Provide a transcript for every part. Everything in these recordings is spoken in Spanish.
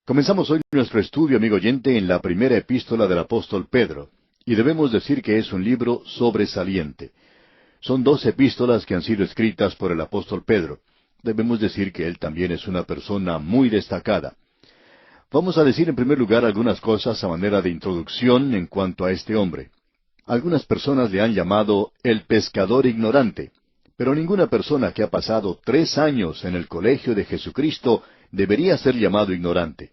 Comenzamos hoy nuestro estudio, amigo oyente, en la primera epístola del apóstol Pedro, y debemos decir que es un libro sobresaliente. Son dos epístolas que han sido escritas por el apóstol Pedro. Debemos decir que él también es una persona muy destacada. Vamos a decir en primer lugar algunas cosas a manera de introducción en cuanto a este hombre. Algunas personas le han llamado el pescador ignorante, pero ninguna persona que ha pasado 3 años en el colegio de Jesucristo debería ser llamado ignorante.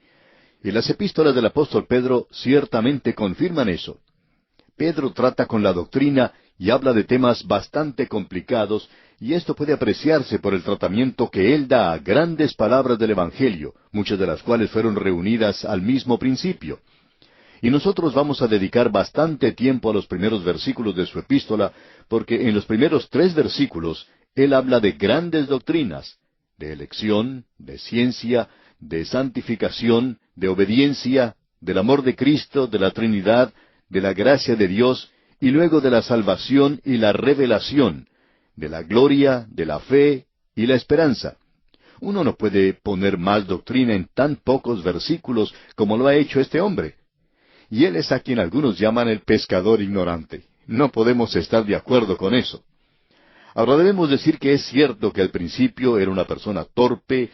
Y las epístolas del apóstol Pedro ciertamente confirman eso. Pedro trata con la doctrina y habla de temas bastante complicados, y esto puede apreciarse por el tratamiento que él da a grandes palabras del Evangelio, muchas de las cuales fueron reunidas al mismo principio. Y nosotros vamos a dedicar bastante tiempo a los primeros versículos de su epístola, porque en los primeros 3 versículos él habla de grandes doctrinas, de elección, de ciencia, de santificación, de obediencia, del amor de Cristo, de la Trinidad, de la gracia de Dios, y luego de la salvación y la revelación, de la gloria, de la fe y la esperanza. Uno no puede poner más doctrina en tan pocos versículos como lo ha hecho este hombre. Y él es a quien algunos llaman el pescador ignorante. No podemos estar de acuerdo con eso. Ahora debemos decir que es cierto que al principio era una persona torpe,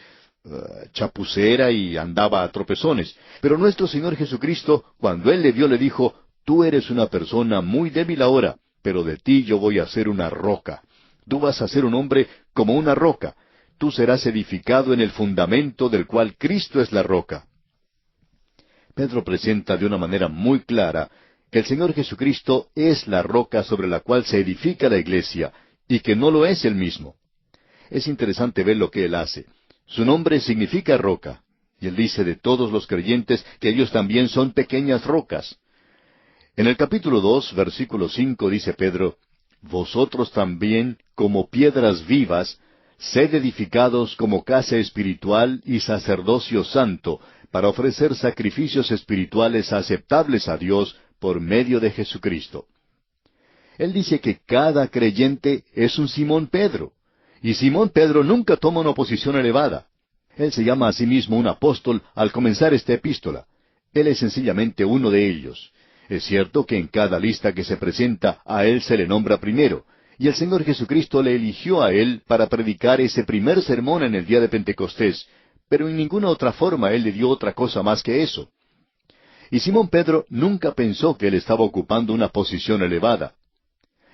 chapucera y andaba a tropezones. Pero nuestro Señor Jesucristo, cuando Él le vio, le dijo: tú eres una persona muy débil ahora, pero de ti yo voy a hacer una roca. Tú vas a ser un hombre como una roca. Tú serás edificado en el fundamento del cual Cristo es la roca. Pedro presenta de una manera muy clara que el Señor Jesucristo es la roca sobre la cual se edifica la iglesia, y que no lo es Él mismo. Es interesante ver lo que Él hace. Su nombre significa roca, y Él dice de todos los creyentes que ellos también son pequeñas rocas. En el capítulo 2, versículo 5, dice Pedro: vosotros también, como piedras vivas, sed edificados como casa espiritual y sacerdocio santo, para ofrecer sacrificios espirituales aceptables a Dios por medio de Jesucristo. Él dice que cada creyente es un Simón Pedro, y Simón Pedro nunca toma una posición elevada. Él se llama a sí mismo un apóstol al comenzar esta epístola. Él es sencillamente uno de ellos. Es cierto que en cada lista que se presenta a él se le nombra primero, y el Señor Jesucristo le eligió a él para predicar ese primer sermón en el día de Pentecostés, pero en ninguna otra forma él le dio otra cosa más que eso. Y Simón Pedro nunca pensó que él estaba ocupando una posición elevada.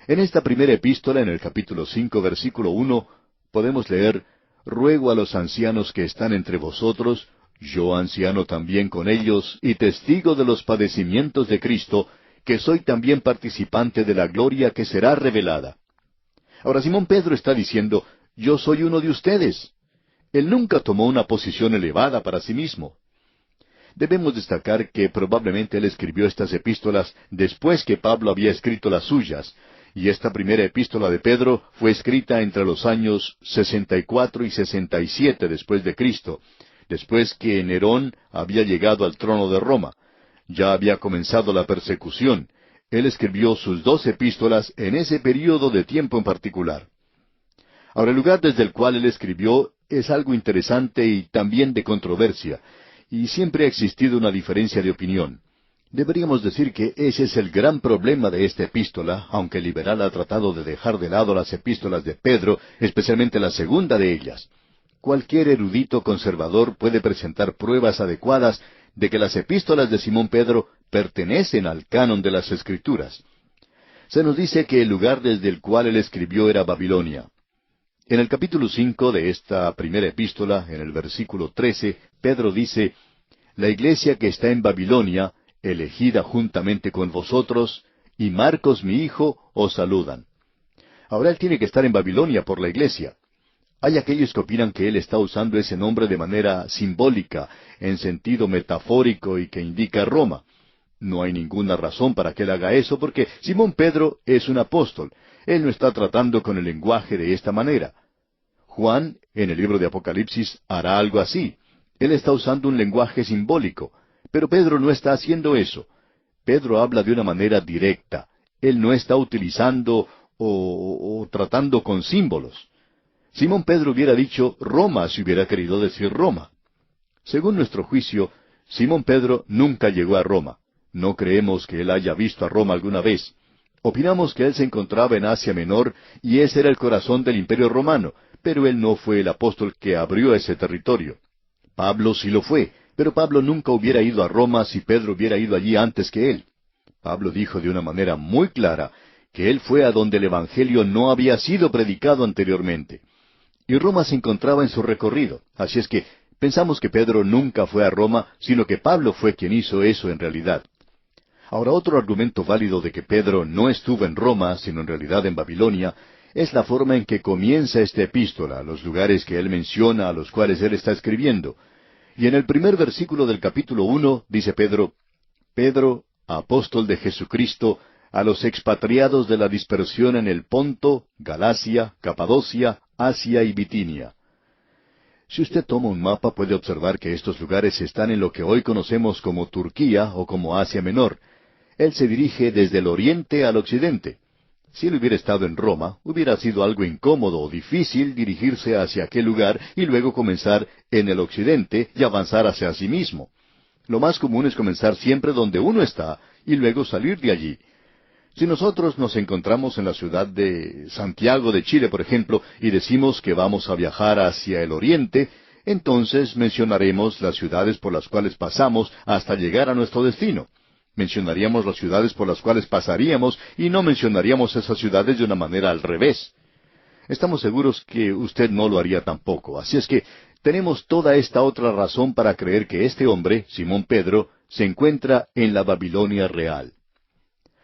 En esta primera epístola, en el capítulo 5, versículo 1, podemos leer: ruego a los ancianos que están entre vosotros, yo anciano también con ellos, y testigo de los padecimientos de Cristo, que soy también participante de la gloria que será revelada. Ahora Simón Pedro está diciendo: yo soy uno de ustedes. Él nunca tomó una posición elevada para sí mismo. Debemos destacar que probablemente él escribió estas epístolas después que Pablo había escrito las suyas, y esta primera epístola de Pedro fue escrita entre los años 64 y 67 después de Cristo, después que Nerón había llegado al trono de Roma. Ya había comenzado la persecución. Él escribió sus 2 epístolas en ese período de tiempo en particular. Ahora, el lugar desde el cual él escribió es algo interesante y también de controversia, y siempre ha existido una diferencia de opinión. Deberíamos decir que ese es el gran problema de esta epístola, aunque el liberal ha tratado de dejar de lado las epístolas de Pedro, especialmente la segunda de ellas. Cualquier erudito conservador puede presentar pruebas adecuadas de que las epístolas de Simón Pedro pertenecen al canon de las Escrituras. Se nos dice que el lugar desde el cual él escribió era Babilonia. En el capítulo 5 de esta primera epístola, en el versículo 13, Pedro dice: la iglesia que está en Babilonia, elegida juntamente con vosotros, y Marcos mi hijo, os saludan. Ahora él tiene que estar en Babilonia por la iglesia. Hay aquellos que opinan que él está usando ese nombre de manera simbólica, en sentido metafórico y que indica Roma. No hay ninguna razón para que él haga eso, porque Simón Pedro es un apóstol. Él no está tratando con el lenguaje de esta manera. Juan, en el libro de Apocalipsis, hará algo así. Él está usando un lenguaje simbólico, pero Pedro no está haciendo eso. Pedro habla de una manera directa. Él no está utilizando o tratando con símbolos. Simón Pedro hubiera dicho Roma si hubiera querido decir Roma. Según nuestro juicio, Simón Pedro nunca llegó a Roma. No creemos que él haya visto a Roma alguna vez. Opinamos que él se encontraba en Asia Menor y ese era el corazón del Imperio Romano, pero él no fue el apóstol que abrió ese territorio. Pablo sí lo fue, pero Pablo nunca hubiera ido a Roma si Pedro hubiera ido allí antes que él. Pablo dijo de una manera muy clara que él fue a donde el Evangelio no había sido predicado anteriormente. Y Roma se encontraba en su recorrido, así es que pensamos que Pedro nunca fue a Roma, sino que Pablo fue quien hizo eso en realidad. Ahora, otro argumento válido de que Pedro no estuvo en Roma, sino en realidad en Babilonia, es la forma en que comienza esta epístola, los lugares que él menciona, a los cuales él está escribiendo. Y en el primer versículo del capítulo 1 dice Pedro, Pedro, apóstol de Jesucristo, a los expatriados de la dispersión en el Ponto, Galacia, Capadocia, Asia y Bitinia. Si usted toma un mapa puede observar que estos lugares están en lo que hoy conocemos como Turquía o como Asia Menor. Él se dirige desde el oriente al occidente. Si él hubiera estado en Roma, hubiera sido algo incómodo o difícil dirigirse hacia aquel lugar y luego comenzar en el occidente y avanzar hacia sí mismo. Lo más común es comenzar siempre donde uno está y luego salir de allí. Si nosotros nos encontramos en la ciudad de Santiago de Chile, por ejemplo, y decimos que vamos a viajar hacia el oriente, entonces mencionaremos las ciudades por las cuales pasamos hasta llegar a nuestro destino. Mencionaríamos las ciudades por las cuales pasaríamos y no mencionaríamos esas ciudades de una manera al revés. Estamos seguros que usted no lo haría tampoco, así es que tenemos toda esta otra razón para creer que este hombre, Simón Pedro, se encuentra en la Babilonia real.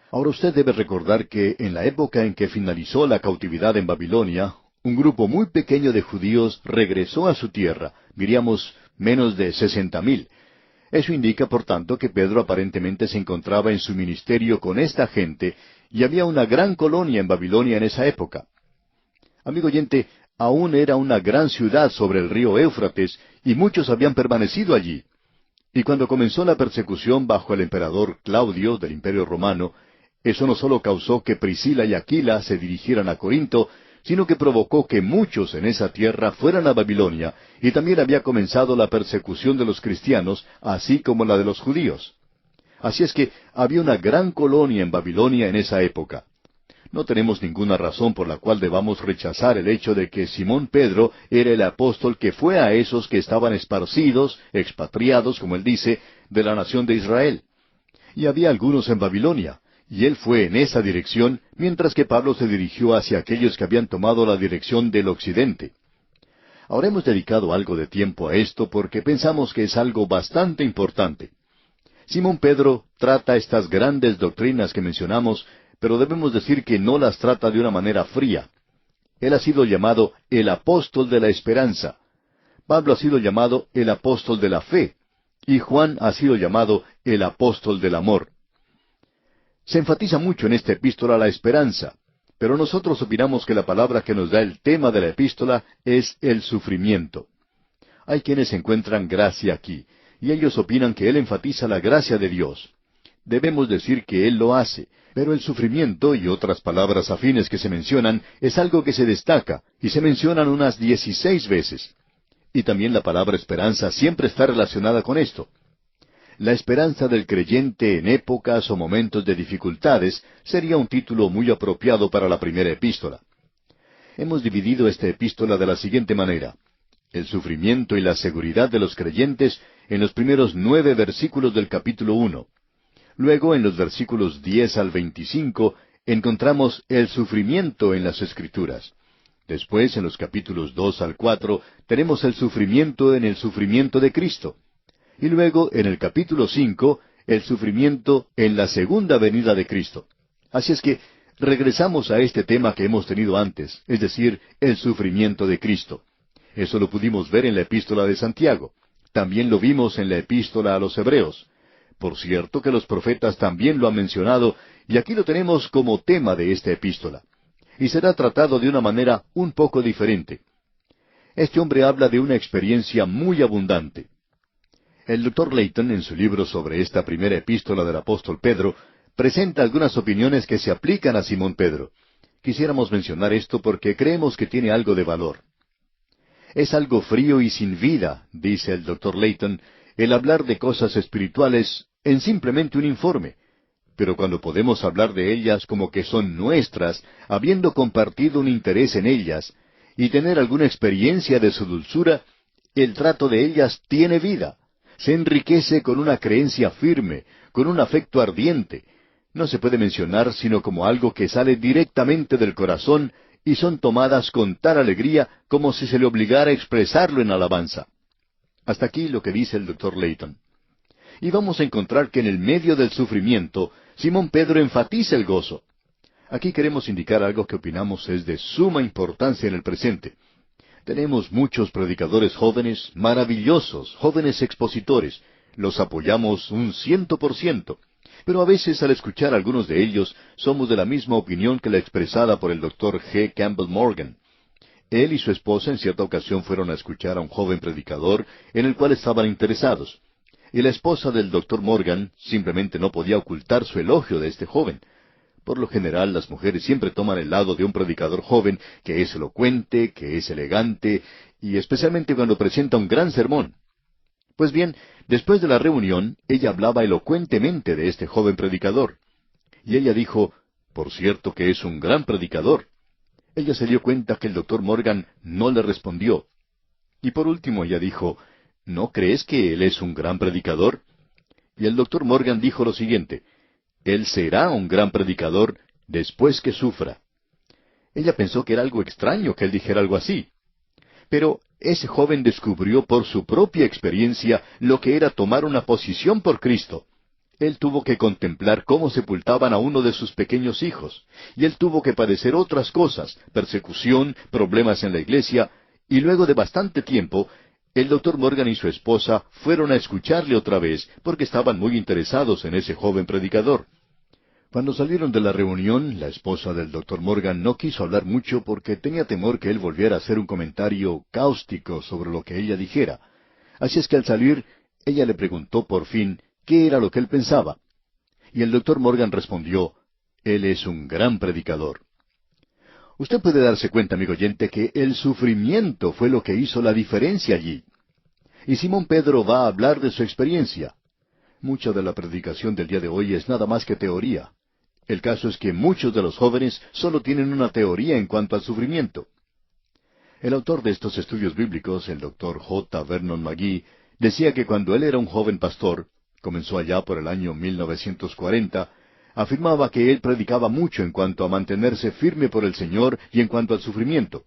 Ahora usted debe recordar que en la época en que finalizó la cautividad en Babilonia, un grupo muy pequeño de judíos regresó a su tierra, diríamos menos de 60,000. Eso indica, por tanto, que Pedro aparentemente se encontraba en su ministerio con esta gente, y había una gran colonia en Babilonia en esa época. Amigo oyente, aún era una gran ciudad sobre el río Éufrates, y muchos habían permanecido allí. Y cuando comenzó la persecución bajo el emperador Claudio del Imperio Romano, eso no solo causó que Priscila y Aquila se dirigieran a Corinto, sino que provocó que muchos en esa tierra fueran a Babilonia, y también había comenzado la persecución de los cristianos, así como la de los judíos. Así es que había una gran colonia en Babilonia en esa época. No tenemos ninguna razón por la cual debamos rechazar el hecho de que Simón Pedro era el apóstol que fue a esos que estaban esparcidos, expatriados, como él dice, de la nación de Israel. Y había algunos en Babilonia, y él fue en esa dirección, mientras que Pablo se dirigió hacia aquellos que habían tomado la dirección del occidente. Ahora hemos dedicado algo de tiempo a esto porque pensamos que es algo bastante importante. Simón Pedro trata estas grandes doctrinas que mencionamos, pero debemos decir que no las trata de una manera fría. Él ha sido llamado el apóstol de la esperanza. Pablo ha sido llamado el apóstol de la fe. Y Juan ha sido llamado el apóstol del amor. Se enfatiza mucho en esta epístola la esperanza, pero nosotros opinamos que la palabra que nos da el tema de la epístola es el sufrimiento. Hay quienes encuentran gracia aquí, y ellos opinan que él enfatiza la gracia de Dios. Debemos decir que él lo hace, pero el sufrimiento y otras palabras afines que se mencionan es algo que se destaca, y se mencionan unas 16 veces. Y también la palabra esperanza siempre está relacionada con esto. La esperanza del creyente en épocas o momentos de dificultades sería un título muy apropiado para la primera epístola. Hemos dividido esta epístola de la siguiente manera: el sufrimiento y la seguridad de los creyentes en los primeros 9 versículos del capítulo 1. Luego, en los versículos 10 al 25, encontramos el sufrimiento en las Escrituras. Después, en los capítulos 2 al 4, tenemos el sufrimiento en el sufrimiento de Cristo. Y luego, en el capítulo 5, el sufrimiento en la segunda venida de Cristo. Así es que regresamos a este tema que hemos tenido antes, es decir, el sufrimiento de Cristo. Eso lo pudimos ver en la epístola de Santiago. También lo vimos en la epístola a los Hebreos. Por cierto que los profetas también lo han mencionado, y aquí lo tenemos como tema de esta epístola. Y será tratado de una manera un poco diferente. Este hombre habla de una experiencia muy abundante. El Dr. Layton, en su libro sobre esta primera epístola del apóstol Pedro, presenta algunas opiniones que se aplican a Simón Pedro. Quisiéramos mencionar esto porque creemos que tiene algo de valor. Es algo frío y sin vida, dice el Dr. Layton, el hablar de cosas espirituales en simplemente un informe. Pero cuando podemos hablar de ellas como que son nuestras, habiendo compartido un interés en ellas, y tener alguna experiencia de su dulzura, el trato de ellas tiene vida. Se enriquece con una creencia firme, con un afecto ardiente. No se puede mencionar sino como algo que sale directamente del corazón y son tomadas con tal alegría como si se le obligara a expresarlo en alabanza. Hasta aquí lo que dice el Dr. Layton. Y vamos a encontrar que en el medio del sufrimiento, Simón Pedro enfatiza el gozo. Aquí queremos indicar algo que opinamos es de suma importancia en el presente. Tenemos muchos predicadores jóvenes, maravillosos, jóvenes expositores. Los apoyamos 100%. Pero a veces al escuchar a algunos de ellos, somos de la misma opinión que la expresada por el Dr. G. Campbell Morgan. Él y su esposa en cierta ocasión fueron a escuchar a un joven predicador en el cual estaban interesados. Y la esposa del Dr. Morgan simplemente no podía ocultar su elogio de este joven. Por lo general, las mujeres siempre toman el lado de un predicador joven que es elocuente, que es elegante, y especialmente cuando presenta un gran sermón. Pues bien, después de la reunión, ella hablaba elocuentemente de este joven predicador. Y ella dijo, por cierto que es un gran predicador. Ella se dio cuenta que el Dr. Morgan no le respondió. Y por último ella dijo, ¿no crees que él es un gran predicador? Y el Dr. Morgan dijo lo siguiente, él será un gran predicador después que sufra. Ella pensó que era algo extraño que él dijera algo así. Pero ese joven descubrió por su propia experiencia lo que era tomar una posición por Cristo. Él tuvo que contemplar cómo sepultaban a uno de sus pequeños hijos, y él tuvo que padecer otras cosas, persecución, problemas en la iglesia, y luego de bastante tiempo, el Dr. Morgan y su esposa fueron a escucharle otra vez, porque estaban muy interesados en ese joven predicador. Cuando salieron de la reunión, la esposa del Dr. Morgan no quiso hablar mucho porque tenía temor que él volviera a hacer un comentario cáustico sobre lo que ella dijera. Así es que al salir, ella le preguntó por fin qué era lo que él pensaba. Y el Dr. Morgan respondió, él es un gran predicador. Usted puede darse cuenta, amigo oyente, que el sufrimiento fue lo que hizo la diferencia allí. Y Simón Pedro va a hablar de su experiencia. Mucha de la predicación del día de hoy es nada más que teoría. El caso es que muchos de los jóvenes solo tienen una teoría en cuanto al sufrimiento. El autor de estos estudios bíblicos, el Dr. J. Vernon McGee, decía que cuando él era un joven pastor, comenzó allá por el año 1940, afirmaba que él predicaba mucho en cuanto a mantenerse firme por el Señor y en cuanto al sufrimiento.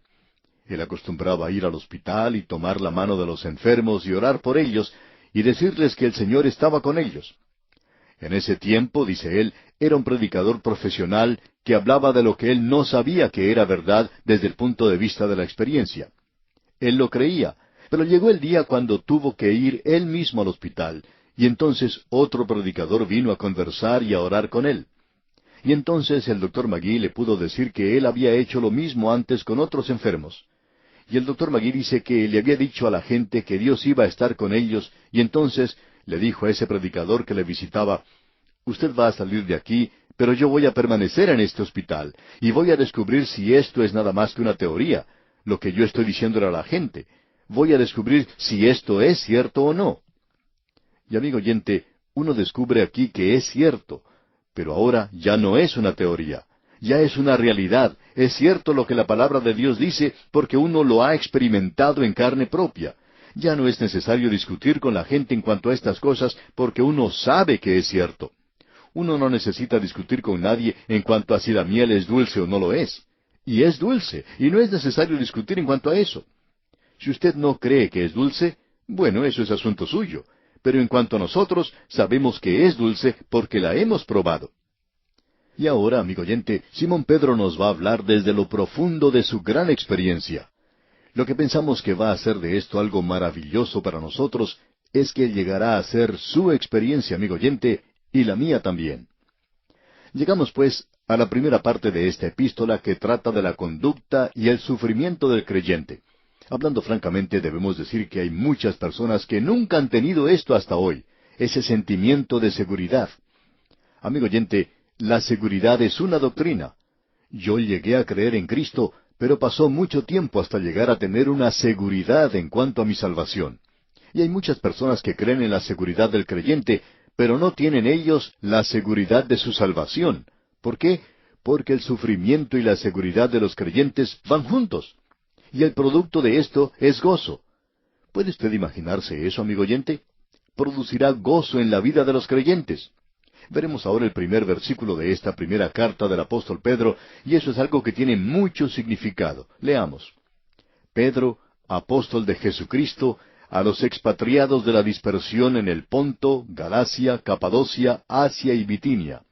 Él acostumbraba a ir al hospital y tomar la mano de los enfermos y orar por ellos y decirles que el Señor estaba con ellos. En ese tiempo, dice él, era un predicador profesional que hablaba de lo que él no sabía que era verdad desde el punto de vista de la experiencia. Él lo creía, pero llegó el día cuando tuvo que ir él mismo al hospital, y entonces otro predicador vino a conversar y a orar con él. Y entonces el Dr. McGee le pudo decir que él había hecho lo mismo antes con otros enfermos. Y el Dr. McGee dice que le había dicho a la gente que Dios iba a estar con ellos, y entonces le dijo a ese predicador que le visitaba, usted va a salir de aquí, pero yo voy a permanecer en este hospital, y voy a descubrir si esto es nada más que una teoría, lo que yo estoy diciéndole a la gente. Voy a descubrir si esto es cierto o no. Y amigo oyente, uno descubre aquí que es cierto, pero ahora ya no es una teoría, ya es una realidad, es cierto lo que la palabra de Dios dice porque uno lo ha experimentado en carne propia. Ya no es necesario discutir con la gente en cuanto a estas cosas porque uno sabe que es cierto. Uno no necesita discutir con nadie en cuanto a si la miel es dulce o no lo es. Y es dulce, y no es necesario discutir en cuanto a eso. Si usted no cree que es dulce, bueno, eso es asunto suyo. Pero en cuanto a nosotros, sabemos que es dulce porque la hemos probado. Y ahora, amigo oyente, Simón Pedro nos va a hablar desde lo profundo de su gran experiencia. Lo que pensamos que va a hacer de esto algo maravilloso para nosotros es que llegará a ser su experiencia, amigo oyente, y la mía también. Llegamos, pues, a la primera parte de esta epístola que trata de la conducta y el sufrimiento del creyente. Hablando francamente, debemos decir que hay muchas personas que nunca han tenido esto hasta hoy, ese sentimiento de seguridad. Amigo oyente, la seguridad es una doctrina. Yo llegué a creer en Cristo, pero pasó mucho tiempo hasta llegar a tener una seguridad en cuanto a mi salvación. Y hay muchas personas que creen en la seguridad del creyente, pero no tienen ellos la seguridad de su salvación. ¿Por qué? Porque el sufrimiento y la seguridad de los creyentes van juntos. Y el producto de esto es gozo. ¿Puede usted imaginarse eso, amigo oyente? Producirá gozo en la vida de los creyentes. Veremos ahora el primer versículo de esta primera carta del apóstol Pedro, y eso es algo que tiene mucho significado. Leamos. Pedro, apóstol de Jesucristo, a los expatriados de la dispersión en el Ponto, Galacia, Capadocia, Asia y Bitinia.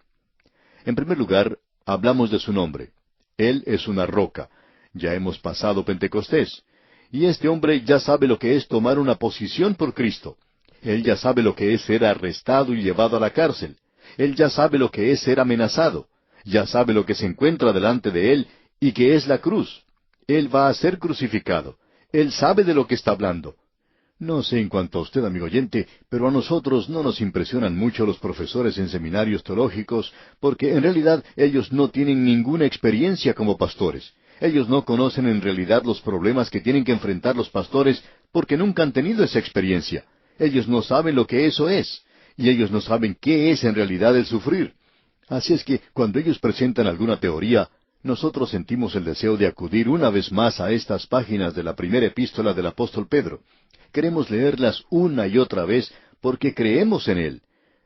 En primer lugar, hablamos de su nombre. Él es una roca. Ya hemos pasado Pentecostés. Y este hombre ya sabe lo que es tomar una posición por Cristo. Él ya sabe lo que es ser arrestado y llevado a la cárcel. Él ya sabe lo que es ser amenazado. Ya sabe lo que se encuentra delante de él y que es la cruz. Él va a ser crucificado. Él sabe de lo que está hablando. No sé en cuanto a usted, amigo oyente, pero a nosotros no nos impresionan mucho los profesores en seminarios teológicos, porque en realidad ellos no tienen ninguna experiencia como pastores. Ellos no conocen en realidad los problemas que tienen que enfrentar los pastores porque nunca han tenido esa experiencia. Ellos no saben lo que eso es, y ellos no saben qué es en realidad el sufrir. Así es que cuando ellos presentan alguna teoría, nosotros sentimos el deseo de acudir una vez más a estas páginas de la primera epístola del apóstol Pedro. Queremos leerlas una y otra vez porque creemos en él.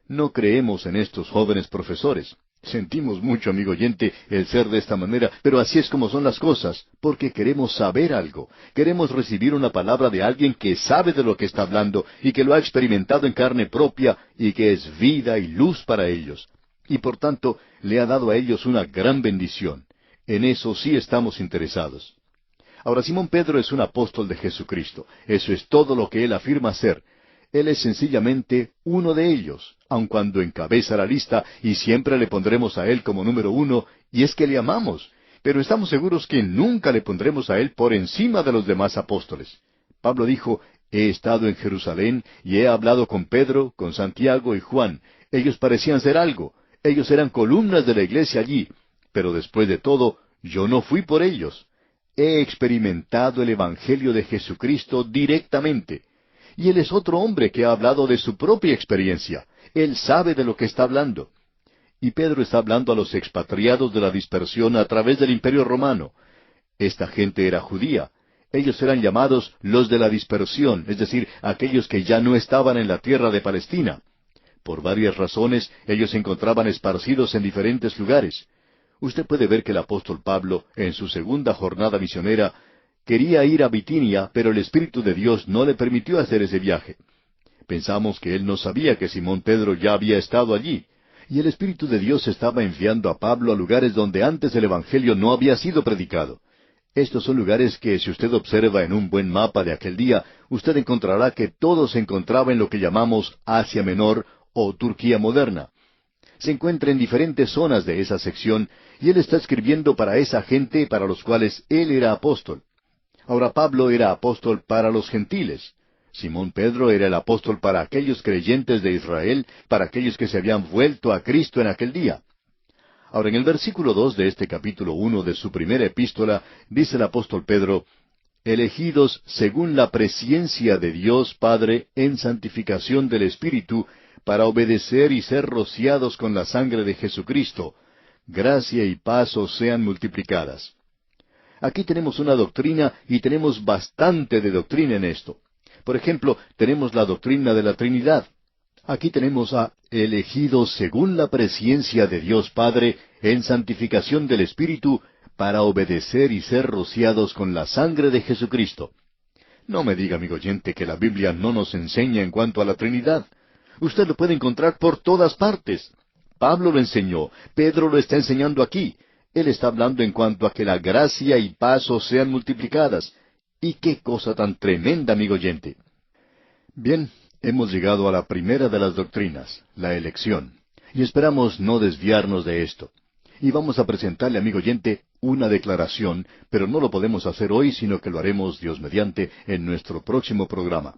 No creemos en estos jóvenes profesores. Sentimos mucho, amigo oyente, el ser de esta manera, pero así es como son las cosas, porque queremos saber algo. Queremos recibir una palabra de alguien que sabe de lo que está hablando y que lo ha experimentado en carne propia y que es vida y luz para ellos. Y por tanto, le ha dado a ellos una gran bendición. En eso sí estamos interesados. Ahora, Simón Pedro es un apóstol de Jesucristo. Eso es todo lo que él afirma ser. Él es sencillamente uno de ellos, aun cuando encabeza la lista, y siempre le pondremos a él como número 1, y es que le amamos. Pero estamos seguros que nunca le pondremos a él por encima de los demás apóstoles. Pablo dijo, he estado en Jerusalén y he hablado con Pedro, con Santiago y Juan. Ellos parecían ser algo. Ellos eran columnas de la iglesia allí. Pero después de todo, yo no fui por ellos. He experimentado el Evangelio de Jesucristo directamente. Y él es otro hombre que ha hablado de su propia experiencia. Él sabe de lo que está hablando. Y Pedro está hablando a los expatriados de la dispersión a través del Imperio Romano. Esta gente era judía. Ellos eran llamados los de la dispersión, es decir, aquellos que ya no estaban en la tierra de Palestina. Por varias razones, ellos se encontraban esparcidos en diferentes lugares. Usted puede ver que el apóstol Pablo, en su segunda jornada misionera, quería ir a Bitinia, pero el Espíritu de Dios no le permitió hacer ese viaje. Pensamos que él no sabía que Simón Pedro ya había estado allí, y el Espíritu de Dios estaba enviando a Pablo a lugares donde antes el Evangelio no había sido predicado. Estos son lugares que, si usted observa en un buen mapa de aquel día, usted encontrará que todo se encontraba en lo que llamamos Asia Menor o Turquía moderna. Se encuentra en diferentes zonas de esa sección, y él está escribiendo para esa gente para los cuales él era apóstol. Ahora Pablo era apóstol para los gentiles. Simón Pedro era el apóstol para aquellos creyentes de Israel, para aquellos que se habían vuelto a Cristo en aquel día. Ahora en el versículo 2 de este capítulo 1 de su primera epístola, dice el apóstol Pedro, elegidos según la presciencia de Dios Padre en santificación del Espíritu, para obedecer y ser rociados con la sangre de Jesucristo, gracia y paz os sean multiplicadas. Aquí tenemos una doctrina y tenemos bastante de doctrina en esto. Por ejemplo, tenemos la doctrina de la Trinidad. Aquí tenemos a elegidos según la presciencia de Dios Padre en santificación del Espíritu para obedecer y ser rociados con la sangre de Jesucristo. No me diga, amigo oyente, que la Biblia no nos enseña en cuanto a la Trinidad. Usted lo puede encontrar por todas partes. Pablo lo enseñó, Pedro lo está enseñando aquí. Él está hablando en cuanto a que la gracia y paz os sean multiplicadas. ¡Y qué cosa tan tremenda, amigo oyente! Bien, hemos llegado a la primera de las doctrinas, la elección. Y esperamos no desviarnos de esto. Y vamos a presentarle, amigo oyente, una declaración, pero no lo podemos hacer hoy, sino que lo haremos, Dios mediante, en nuestro próximo programa.